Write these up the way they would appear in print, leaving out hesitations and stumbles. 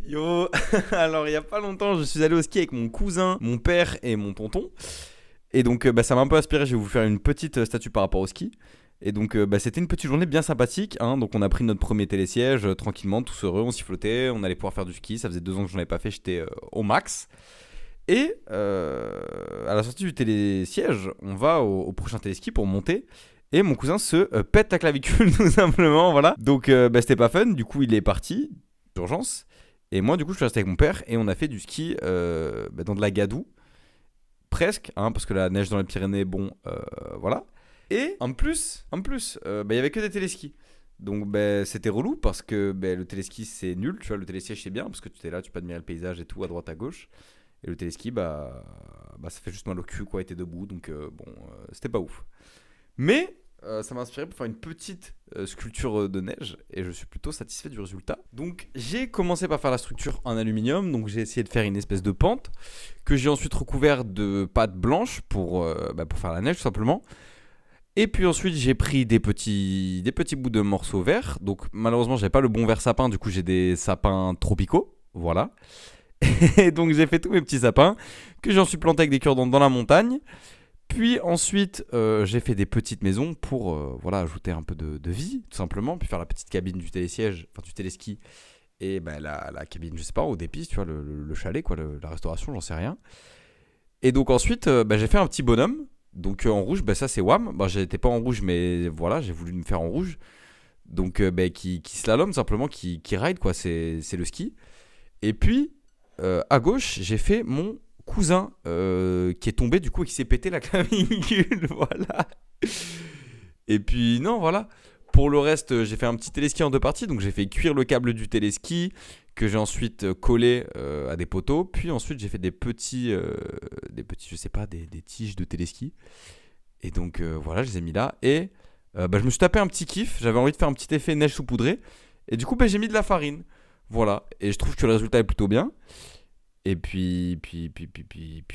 Yo, alors il y a pas longtemps, je suis allé au ski avec mon cousin, mon père et mon tonton. Et donc ça m'a un peu inspiré, je vais vous faire une petite statue par rapport au ski. Et donc c'était une petite journée bien sympathique, hein. Donc on a pris notre premier télésiège tranquillement, tous heureux, on sifflotait, on allait pouvoir faire du ski. Ça faisait 2 ans que j'en avais pas fait, j'étais au max. Et à la sortie du télésiège, on va au prochain téléski pour monter. Et mon cousin se pète la clavicule tout simplement, voilà. Donc c'était pas fun, du coup il est parti, d'urgence. Et moi du coup je suis resté avec mon père et on a fait du ski dans de la gadoue, presque, hein, parce que la neige dans les Pyrénées, bon, voilà. Et il y avait que des téléskis. Donc c'était relou parce que le téléski c'est nul, tu vois, le télésiège c'est bien parce que tu es là, tu peux admirer le paysage et tout à droite à gauche. Et le téléski, ça fait juste mal au cul, quoi, et t'es debout, donc c'était pas ouf. Mais ça m'a inspiré pour faire une petite sculpture de neige, et je suis plutôt satisfait du résultat. Donc j'ai commencé par faire la structure en aluminium, donc j'ai essayé de faire une espèce de pente, que j'ai ensuite recouvert de pâte blanche pour faire la neige tout simplement. Et puis ensuite j'ai pris des petits bouts de morceaux verts, donc malheureusement j'avais pas le bon verre sapin, du coup j'ai des sapins tropicaux, voilà. Et donc j'ai fait tous mes petits sapins que j'en suis planté avec des cure-dents dans la montagne. Puis ensuite j'ai fait des petites maisons pour voilà, ajouter un peu de vie tout simplement. Puis faire la petite cabine du télésiège, enfin du téléski. Et la cabine, je sais pas, au dépice, tu vois, le chalet, quoi, la restauration, j'en sais rien. Et donc ensuite j'ai fait un petit bonhomme. Donc en rouge, ça c'est WAM. J'étais pas en rouge, mais voilà, j'ai voulu me faire en rouge. Donc qui slalom simplement, qui ride, quoi, c'est le ski. Et puis à gauche, j'ai fait mon cousin qui est tombé du coup et qui s'est pété la clavicule. Voilà. Et puis non, voilà. Pour le reste, j'ai fait un petit téléski en 2 parties. Donc j'ai fait cuire le câble du téléski que j'ai ensuite collé à des poteaux. Puis ensuite, j'ai fait des petits, je sais pas, des tiges de téléski. Et donc voilà, je les ai mis là. Et je me suis tapé un petit kiff. J'avais envie de faire un petit effet neige saupoudrée. Et du coup, j'ai mis de la farine. Voilà. Et je trouve que le résultat est plutôt bien. Et puis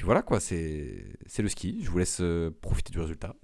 voilà quoi, c'est le ski. Je vous laisse profiter du résultat.